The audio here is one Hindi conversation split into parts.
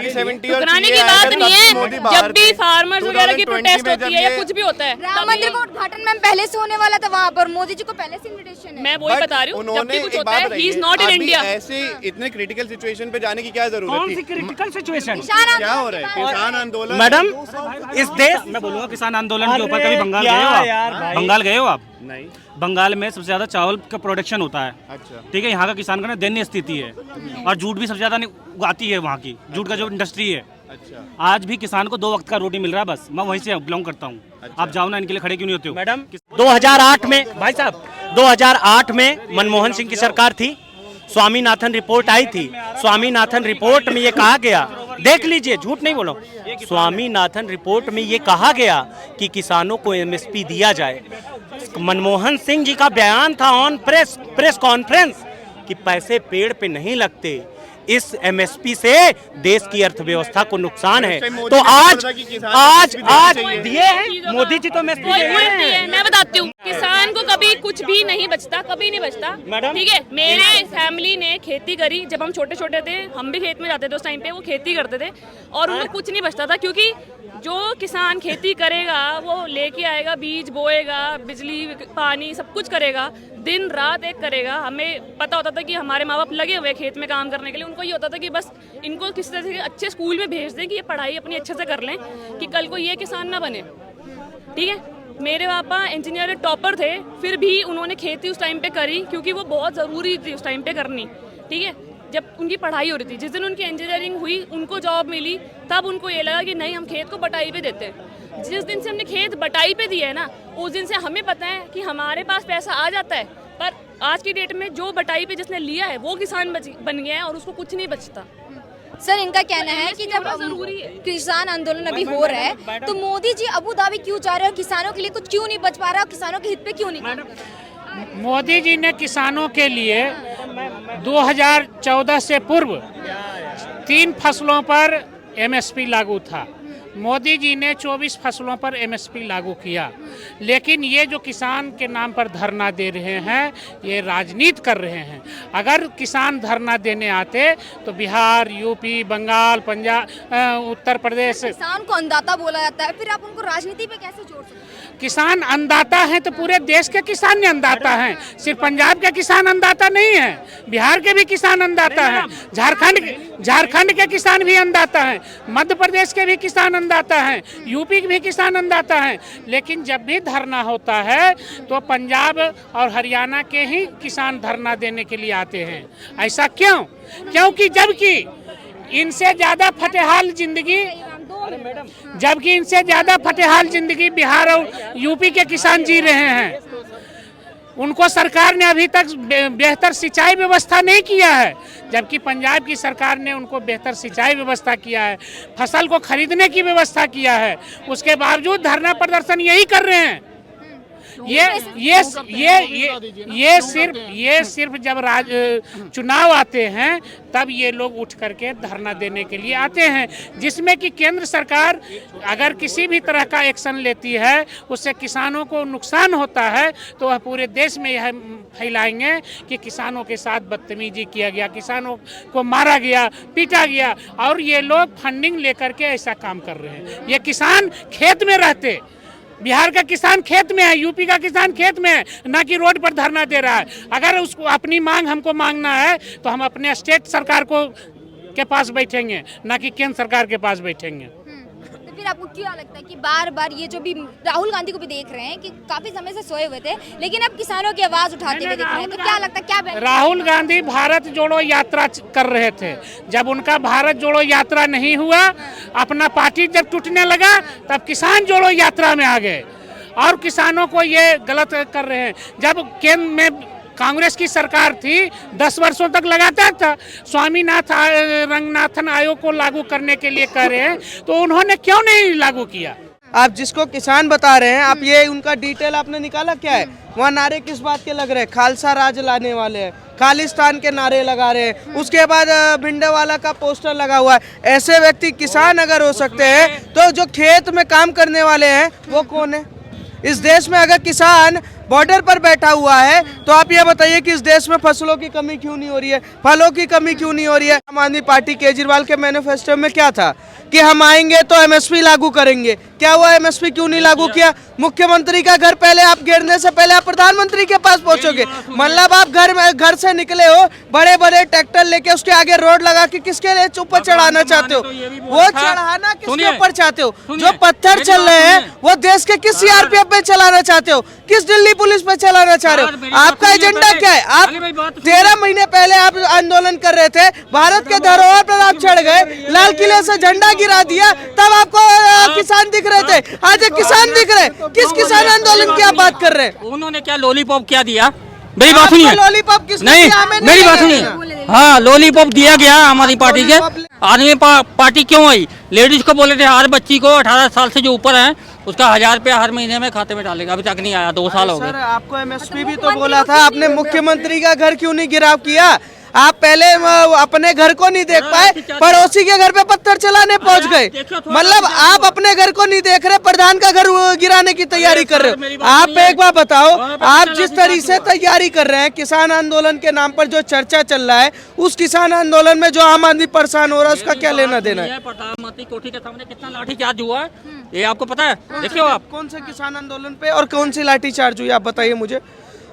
ठुकराने की बात नहीं है। जब भी फार्मर्स वगैरह की प्रोटेस्ट होती है या कुछ भी होता है, राम मंदिर का उद्घाटन मैम पहले से होने वाला था वहाँ पर, मोदी जी को पहले से इनविटेशन है। मैं वही बता रही हूँ, जब भी कुछ होता है, he is not in India. ऐसे इतने क्रिटिकल सिचुएशन पे जाने की क्या जरूरत कौन थी? सी क्रिटिकल सिचुएशन? क्या हो रहा है? किसान आंदोलन मैडम इस देश, मैं बोलूंगा किसान आंदोलन के ऊपर, कभी बंगाल गए हो आप? बंगाल गए हो आप? नहीं। बंगाल में सबसे ज्यादा चावल का प्रोडक्शन होता है। अच्छा। ठीक है, यहाँ का किसान का ना दयनीय स्थिति है, और जूट भी सबसे ज्यादा उगाती है वहाँ की, जूट का जो इंडस्ट्री है। अच्छा। आज भी किसान को 2 वक्त का रोटी मिल रहा है बस। मैं वहीं से बिलोंग करता हूँ। अच्छा। आप जाओ ना, इनके लिए खड़े क्यों नहीं होते हो? मैडम 2008 में, भाई साहब 2008 में मनमोहन सिंह की सरकार थी, स्वामीनाथन रिपोर्ट आई थी। स्वामीनाथन रिपोर्ट में ये कहा गया, देख लीजिए, झूठ नहीं बोलो, स्वामीनाथन रिपोर्ट में ये कहा गया कि किसानों को एमएसपी दिया जाए। मनमोहन सिंह जी का बयान था ऑन प्रेस कॉन्फ्रेंस कि पैसे पेड़ पे नहीं लगते, इस एमएसपी से देश की अर्थव्यवस्था को नुकसान है। तो आज दिए हैं मोदी जी, तो एमएसपी है। मैं बताती हूँ, किसान को कभी कुछ भी नहीं बचता, कभी नहीं बचता। ठीक है, मेरे फैमिली ने खेती करी, जब हम छोटे छोटे थे, हम भी खेत में जाते थे, उस टाइम पे वो खेती करते थे और उनको कुछ नहीं बचता था, क्योंकि जो किसान खेती करेगा वो लेके आएगा, बीज बोएगा, बिजली पानी सब कुछ करेगा, दिन रात एक करेगा। हमें पता होता था कि हमारे माँ बाप लगे हुए खेत में काम करने के लिए, उनको ये होता था कि बस इनको किसी तरह से अच्छे स्कूल में भेज दें कि ये पढ़ाई अपनी अच्छे से कर लें, कि कल को ये किसान ना बने। ठीक है, मेरे पापा इंजीनियर टॉपर थे, फिर भी उन्होंने खेती उस टाइम पे करी क्योंकि वो बहुत ज़रूरी थी उस टाइम पे करनी। ठीक है, जब उनकी पढ़ाई हो रही थी, जिस दिन उनकी इंजीनियरिंग हुई, उनको जॉब मिली, तब उनको ये लगा कि नहीं, हम खेत को बटाई पे देते हैं। जिस दिन से हमने खेत बटाई पे दिया है ना, उस दिन से हमें पता है कि हमारे पास पैसा आ जाता है, पर आज की डेट में जो बटाई पे जिसने लिया है वो किसान बन गया है और उसको कुछ नहीं बचता। सर, इनका कहना है कि जब किसान आंदोलन अभी हो रहा है तो मोदी जी अबू धाबी क्यों जा रहे हैं, किसानों के लिए कुछ क्यों नहीं बच पा रहा है, किसानों के हित पे क्यों नहीं? मोदी जी ने किसानों के लिए 2014 से पूर्व 3 फसलों पर एमएसपी लागू था। मोदी जी ने 24 फसलों पर एमएसपी लागू किया, लेकिन ये जो किसान के नाम पर धरना दे रहे हैं, ये राजनीति कर रहे हैं। अगर किसान धरना देने आते तो बिहार, यूपी, बंगाल, पंजाब, उत्तर प्रदेश, किसान को अन्नदाता बोला जाता है, फिर आप उनको राजनीति पे कैसे जोड़ सकते हैं? किसान अन्नदाता हैं तो पूरे देश के किसान ने अन्नदाता हैं, सिर्फ पंजाब के किसान अन्नदाता नहीं है, बिहार के भी किसान अन्नदाता हैं, झारखंड के किसान भी अन्नदाता हैं, मध्य प्रदेश के भी किसान अन्नदाता हैं, यूपी के भी किसान अन्नदाता हैं। लेकिन जब भी धरना होता है तो पंजाब और हरियाणा के ही किसान धरना देने के लिए आते हैं। ऐसा क्यों? क्योंकि जबकि इनसे ज़्यादा फतेहाल जिंदगी बिहार और यूपी के किसान जी रहे हैं। उनको सरकार ने अभी तक बेहतर सिंचाई व्यवस्था नहीं किया है, जबकि पंजाब की सरकार ने उनको बेहतर सिंचाई व्यवस्था किया है, फसल को खरीदने की व्यवस्था किया है। उसके बावजूद धरना प्रदर्शन यही कर रहे हैं। ये सिर्फ जब चुनाव आते हैं तब ये लोग उठ करके धरना देने के लिए आते हैं, जिसमें कि केंद्र सरकार अगर किसी भी तरह का एक्शन लेती है, उससे किसानों को नुकसान होता है, तो वह पूरे देश में यह फैलाएंगे कि किसानों के साथ बदतमीजी किया गया, किसानों को मारा गया, पीटा गया, और ये लोग फंडिंग लेकर के ऐसा काम कर रहे हैं। ये किसान खेत में रहते, बिहार का किसान खेत में है, यूपी का किसान खेत में है, ना कि रोड पर धरना दे रहा है। अगर उसको अपनी मांग हमको मांगना है तो हम अपने स्टेट सरकार के पास बैठेंगे, ना कि केंद्र सरकार के पास बैठेंगे। तो फिर आपको क्या लगता है कि बार बार ये जो भी राहुल गांधी को भी देख रहे हैं कि काफी समय से सोए हुए थे, लेकिन अब किसानों की आवाज उठाते हुए दिख रहे हैं, तो क्या लगता है क्या? राहुल गांधी भारत जोड़ो यात्रा कर रहे थे, जब उनका भारत जोड़ो यात्रा नहीं हुआ, अपना पार्टी जब टूटने लगा, तब किसान जोड़ो यात्रा में आ गए और किसानों को ये गलत कर रहे हैं। जब केंद्र में कांग्रेस की सरकार थी, 10 वर्षों तक लगातार था, रंगनाथन आयोग को लागू करने के लिए कह रहे हैं, तो उन्होंने क्यों नहीं लागू किया? आप जिसको किसान बता रहे हैं, आप ये उनका डिटेल आपने निकाला क्या है? वहाँ नारे किस बात के लग रहे हैं? खालसा राज लाने वाले हैं, खालिस्तान के नारे लगा रहे हैं, उसके बाद भिंडेवाला का पोस्टर लगा हुआ है। ऐसे व्यक्ति किसान अगर हो सकते हैं, तो जो खेत में काम करने वाले हैं वो कौन है? इस देश में अगर किसान बॉर्डर पर बैठा हुआ है, तो आप ये बताइए कि इस देश में फसलों की कमी क्यों नहीं हो रही है, फलों की कमी क्यों नहीं हो रही है। आम आदमी पार्टी केजरीवाल के मैनिफेस्टो में क्या था कि हम आएंगे तो एमएसपी लागू करेंगे। क्या हुआ, एमएसपी क्यों नहीं लागू किया? मुख्यमंत्री का घर पहले आप घेरने से पहले आप प्रधानमंत्री के पास पहुंचोगे। मतलब आप घर से निकले हो बड़े बड़े ट्रैक्टर लेके, उसके आगे रोड लगा के किसके लिए ऊपर चढ़ाना चाहते हो? वो चढ़ाना किसके ऊपर चाहते हो? जो पत्थर चल रहे हैं वो देश के किस सीआरपीएफ पे चलाना चाहते हो? किस दिल्ली पुलिस पे चलाना चाह रहे हो? आपका एजेंडा क्या है? आप 13 महीने पहले आप आंदोलन कर रहे थे, भारत के धरोहर पर आप चढ़ गए, लाल किले से झंडा गिरा दिया, तब आपको किसान दिख रहे थे, आज एक किसान दिख रहे। किस किसान आंदोलन की आप बात कर रहे हैं? उन्होंने क्या लॉलीपॉप क्या दिया? मेरी बात सुनिए। लॉलीपॉप किसने नहीं, दिया? हमें मेरी बात नहीं सुनिए। हाँ, लॉलीपॉप दिया गया हमारी पार्टी के। आदमी पार्टी क्यों आई? लेडीज को बोले थे हर बच्ची को 18 साल से जो ऊपर है उसका 1000 रुपया हर महीने में खाते में डालेगा। अभी तक नहीं आया, 2 साल हो गए। सर आपको एमएसपी भी तो बोला था, आपने मुख्यमंत्री का घर क्यों नहीं गिराव किया? आप पहले अपने घर को नहीं देख पाए, पड़ोसी के घर पे पत्थर चलाने पहुंच गए। मतलब आप अपने घर को नहीं देख रहे, प्रधान का घर गिराने की तैयारी कर रहे हो। आप एक बार बताओ, आप जिस तरीके से तैयारी कर रहे हैं किसान आंदोलन के नाम पर जो चर्चा चल रहा है, उस किसान आंदोलन में जो आम आदमी परेशान हो रहा है उसका क्या लेना देना है? प्रधानमंत्री कोठी के सामने कितना लाठीचार्ज हुआ है ये आपको पता है? देखियो आप कौन से किसान आंदोलन पे और कौन सी लाठीचार्ज हुई आप बताइए मुझे।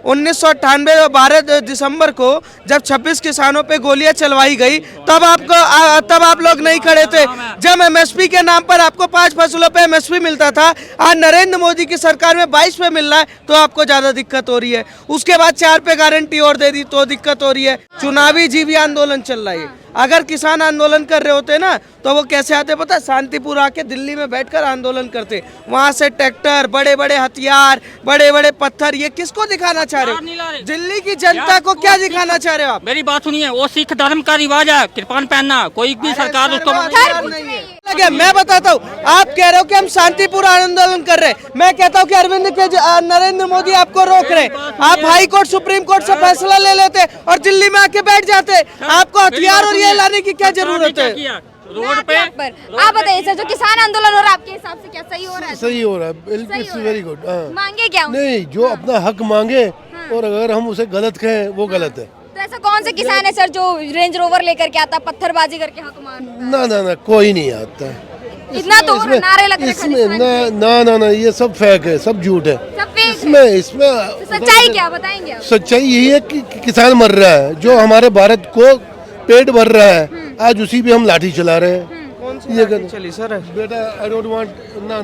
1998 12 दिसंबर को जब 26 किसानों पे गोलियां चलवाई गई, तब आप लोग नहीं खड़े थे। जब एमएसपी के नाम पर आपको 5 फसलों पे एमएसपी मिलता था, आज नरेंद्र मोदी की सरकार में 22 पे मिल रहा है, तो आपको ज्यादा दिक्कत हो रही है। उसके बाद 4 पे गारंटी और दे दी तो दिक्कत हो रही है। चुनावी जीवी आंदोलन चल रहा है। अगर किसान आंदोलन कर रहे होते ना तो वो कैसे आते पता है? शांतिपुर आके दिल्ली में बैठकर आंदोलन करते। वहाँ से ट्रैक्टर, बड़े बड़े हथियार, बड़े बड़े पत्थर, ये किसको दिखाना चाह रहे हो? दिल्ली की जनता को क्या दिखाना चाह रहे हो आप? मेरी बात सुनिए, वो सिख धर्म का रिवाज है कृपान पहनना, कोई भी सरकार उसको लगे। मैं बताता हूँ, आप कह रहे हो कि हम शांतिपुर आंदोलन कर रहे हैं, मैं कहता हूँ कि नरेंद्र मोदी आपको रोक रहे। आप हाई कोर्ट सुप्रीम कोर्ट से फैसला ले लेते और दिल्ली में आके बैठ जाते। आपको हथियार और ये लाने की क्या जरूरत है? रोड पे आप बताइए सर, जो किसान आंदोलन हो रहा है आपके हिसाब से क्या सही हो रहा है? सही हो रहा है, बिल्कुल वेरी गुड। मांगे क्या? नहीं, जो अपना हक मांगे और अगर हम उसे गलत कहें वो गलत है। तो ऐसा कौन से किसान है सर जो रेंज रोवर लेकर के आता, पत्थरबाजी करके हक मांगता है? ना कोई नहीं आता। इतना तो नारे लग रहे इसमें ना ये सब फेक है, सब झूठ है। इसमें तो सच्चाई क्या बताएंगे आप? सच्चाई यही है कि किसान मर रहा है, जो हमारे भारत को पेट भर रहा है, आज उसी पे हम लाठी चला रहे हैं। कौन सी लाठी चली सर? बेटा आई डोंट वांट ना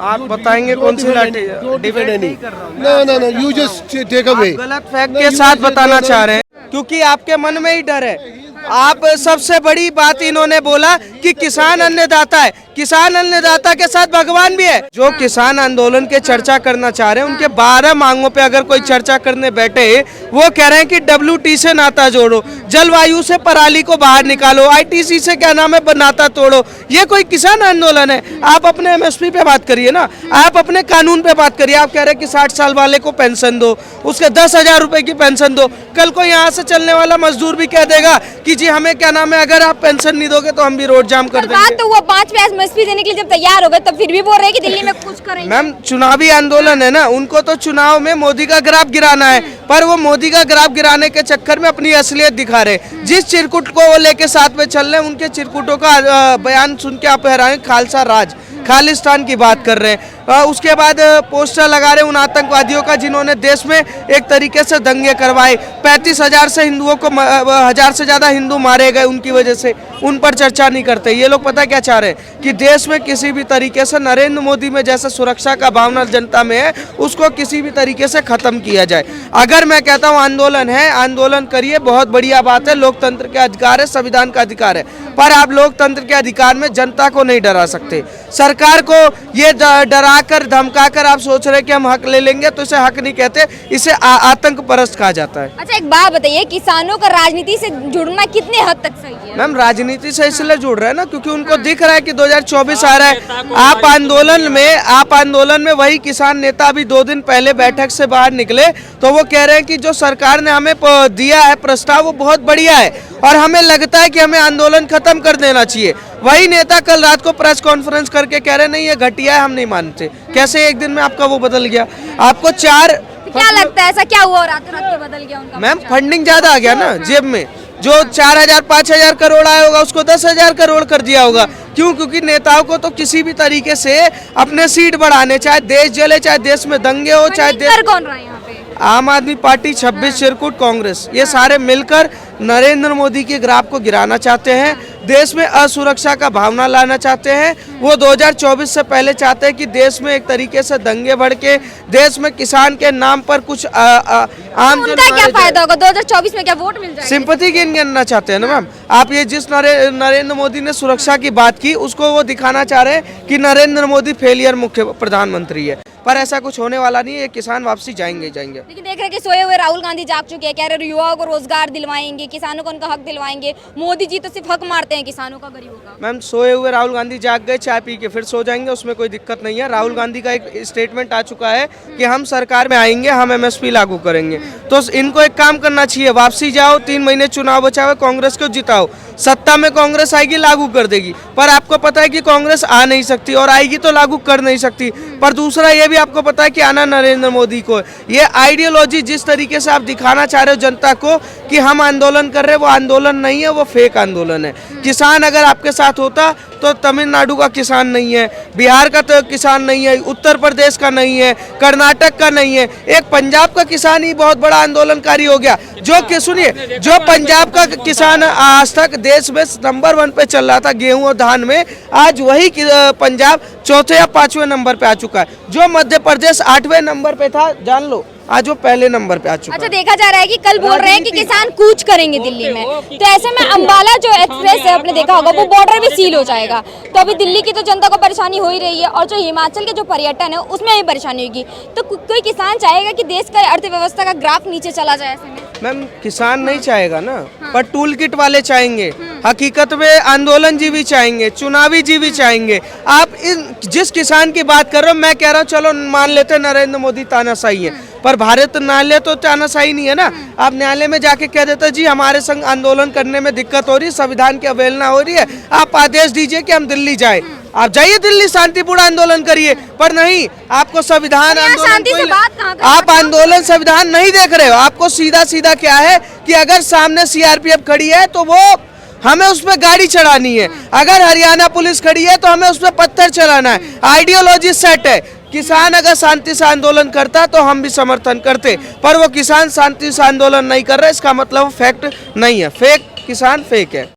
आप बताएंगे कौन सी लाठी? डिबेट नहीं, ना यू जस्ट टेक अवे। गलत फैक्ट के साथ बताना चाह रहे हैं क्योंकि आपके मन में ही डर है। आप सबसे बड़ी बात इन्होंने बोला कि किसान अन्नदाता है, किसान अन्नदाता के साथ भगवान भी है। जो किसान आंदोलन के चर्चा करना चाह रहे हैं उनके 12 मांगों पे अगर कोई चर्चा करने बैठे, वो कह रहे हैं कि WT से नाता जोड़ो, जलवायु से पराली को बाहर निकालो, ITC से क्या नाम है नाता तोड़ो। ये कोई किसान आंदोलन है? आप अपने MSP पे बात करिए ना, आप अपने कानून पे बात करिए। आप कह रहे हैं कि 60 साल वाले को पेंशन दो, उसके 10,000 रुपए की पेंशन दो। कल को यहाँ से चलने वाला मजदूर भी कह देगा कि जी हमें क्या नाम है, अगर आप पेंशन नहीं दोगे तो हम भी रोड जाम कर देंगे। बात तो वो 5 पे एमएसपी देने के लिए जब तैयार हो गए तब फिर भी बोल रहे हैं कि दिल्ली में कुछ करेंगे। मैम, चुनावी आंदोलन है ना, उनको तो चुनाव में मोदी का ग्राफ गिराना है, पर वो मोदी का ग्राफ गिराने के चक्कर में अपनी असलियत दिखा रहे। जिस चिरकुट को वो लेके साथ में चल रहे हैं, उनके चिरकुटों का बयान सुन के आप हैरान, खालसा राज, खालिस्तान की बात कर रहे हैं। उसके बाद पोस्टर लगा रहे उन आतंकवादियों का जिन्होंने देश में एक तरीके से दंगे करवाए। 35,000 से हिंदुओं को 1000 से ज्यादा हिंदू मारे गए उनकी वजह से, उन पर चर्चा नहीं करते। ये लोग पता क्या चाह रहे हैं कि देश में किसी भी तरीके से नरेंद्र मोदी में जैसे सुरक्षा का भावना जनता में है, उसको किसी भी तरीके से खत्म किया जाए। अगर मैं कहता हूँ आंदोलन है, आंदोलन करिए, बहुत बढ़िया बात है, लोकतंत्र के अधिकार है, संविधान का अधिकार है, पर आप लोकतंत्र के अधिकार में जनता को नहीं डरा सकते। सरकार को ये डराकर धमकाकर आप सोच रहे कि हम हक ले लेंगे, तो इसे हक नहीं कहते, इसे आतंक परस्त कहा जाता है। अच्छा, एक बात बताइए, किसानों का राजनीति से जुड़ना कितने हद तक सही है? मैम, राजनीति से इसलिए जुड़ रहे हैं ना क्योंकि उनको दिख रहा है कि 2024 आ रहा है। आप आंदोलन में वही किसान नेता अभी 2 दिन पहले बैठक से बाहर निकले, तो वो कह रहे हैं कि जो सरकार ने हमें दिया है प्रस्ताव वो बहुत बढ़िया है और हमें लगता है कि हमें आंदोलन खत्म कर देना चाहिए। वही नेता कल रात को प्रेस कॉन्फ्रेंस करके कह रहे नहीं ये घटिया है, हम नहीं मानते। कैसे एक दिन में आपका वो बदल गया? आपको 4 क्या लगता है ऐसा क्या हुआ और रातों रात क्यों बदल गया उनका? मैम फंडिंग ज्यादा आ गया ना जेब में, जो 4,000 5,000 करोड़ आया होगा उसको 10,000 करोड़ कर दिया होगा। क्यों? क्योंकि नेताओं को तो किसी भी तरीके से अपने सीट बढ़ाने, चाहे देश जले, चाहे देश में दंगे हो, चाहे कर कौन रहा है यहाँ पे? आम आदमी पार्टी, 26 चिरकुट, कांग्रेस, ये सारे मिलकर नरेंद्र मोदी के ग्राफ को गिराना चाहते हैं, देश में असुरक्षा का भावना लाना चाहते हैं। वो 2024 से पहले चाहते हैं कि देश में एक तरीके से दंगे भड़के, देश में किसान के नाम पर कुछ आम उनका क्या फायदा होगा? 2024 में क्या वोट मिल जाएगा? सिंपैथी गेन करना चाहते हैं ना मैम। आप ये जिस नरेंद्र मोदी ने सुरक्षा की बात की उसको वो दिखाना चाह रहे हैं कि नरेंद्र मोदी फेलियर मुख्य प्रधानमंत्री है, पर ऐसा कुछ होने वाला नहीं है। ये किसान वापसी जाएंगे जाएंगे। लेकिन देख रहे हैं कि सोए हुए राहुल गांधी जाग चुके हैं, कह रहे युवाओं को रोजगार दिलवाएंगे, किसानों को उनका हक दिलवाएंगे। मोदी जी तो सिर्फ हक मारते हैं किसानों का, गरीबों का। मैम सोए हुए राहुल गांधी जाग गए, चाय पी के फिर सो जाएंगे, उसमें कोई दिक्कत नहीं है। राहुल गांधी का एक स्टेटमेंट आ चुका है कि हम सरकार में आएंगे, हम MSP लागू करेंगे। तो इनको एक काम करना चाहिए, वापसी जाओ, 3 महीने चुनाव बचाओ, कांग्रेस को जिताओ। सत्ता में कांग्रेस आएगी, लागू कर देगी, पर आपको पता है कि कांग्रेस आ नहीं सकती, और आएगी तो लागू कर नहीं सकती। पर दूसरा ये भी आपको पता है कि आना नरेंद्र मोदी को। ये आइडियोलॉजी जिस तरीके से आप दिखाना चाह रहे हो जनता को कि हम आंदोलन कर रहे हैं, वो आंदोलन नहीं है, वो फेक आंदोलन है। किसान अगर आपके साथ होता तो तमिलनाडु का किसान नहीं है, बिहार का तो किसान नहीं है, उत्तर प्रदेश का नहीं है, कर्नाटक का नहीं है, एक पंजाब का किसान ही बहुत बड़ा आंदोलनकारी हो गया। जो कि सुनिए, जो पंजाब का किसान आज तक देश में नंबर 1 पे चल रहा था गेहूं और धान में, आज वही पंजाब 4थे या 5वें नंबर पे आ चुका है। जो मध्य प्रदेश 8वें नंबर पे था, जान लो आज वो पहले नंबर पे आ चुका है। अच्छा, देखा जा रहा है कि कल बोल रहे हैं कि किसान कूच करेंगे दिल्ली में, तो ऐसे में अंबाला जो एक्सप्रेस है आपने देखा होगा, वो बॉर्डर भी सील हो जाएगा। तो अभी दिल्ली की तो जनता को परेशानी हो ही रही है, और जो हिमाचल के जो पर्यटन है उसमें भी परेशानी होगी। तो कोई किसान चाहेगा कि देश का अर्थव्यवस्था का ग्राफ नीचे चला जाए ऐसे में? मैम किसान नहीं चाहेगा ना, पर टूल किट वाले चाहेंगे, हकीकत में आंदोलन जीवी चाहेंगे, चुनावी जीवी चाहेंगे। आप जिस किसान की बात कर रहे हो, मैं कह रहा हूँ चलो मान लेते नरेंद्र मोदी तानाशाही है, पर भारत न्यायालय तो तानाशाही नहीं है ना। आप न्यायालय में जाके कह देते जी हमारे संग आंदोलन करने में दिक्कत हो रही है, संविधान की अवहेलना हो रही है, आप आदेश दीजिए कि हम दिल्ली जाए। आप जाइए दिल्ली, शांतिपूर्ण आंदोलन करिए, पर नहीं, आपको संविधान आप आंदोलन संविधान नहीं देख रहे हो। आपको सीधा सीधा क्या है कि अगर सामने CRPF खड़ी है तो वो हमें उस पर गाड़ी चढ़ानी है, अगर हरियाणा पुलिस खड़ी है तो हमें उस पर पत्थर चलाना है। आइडियोलॉजी सेट है। किसान अगर शांति से आंदोलन करता तो हम भी समर्थन करते, पर वो किसान शांति से आंदोलन नहीं कर रहा, इसका मतलब फैक्ट नहीं है। फेक किसान फेक है।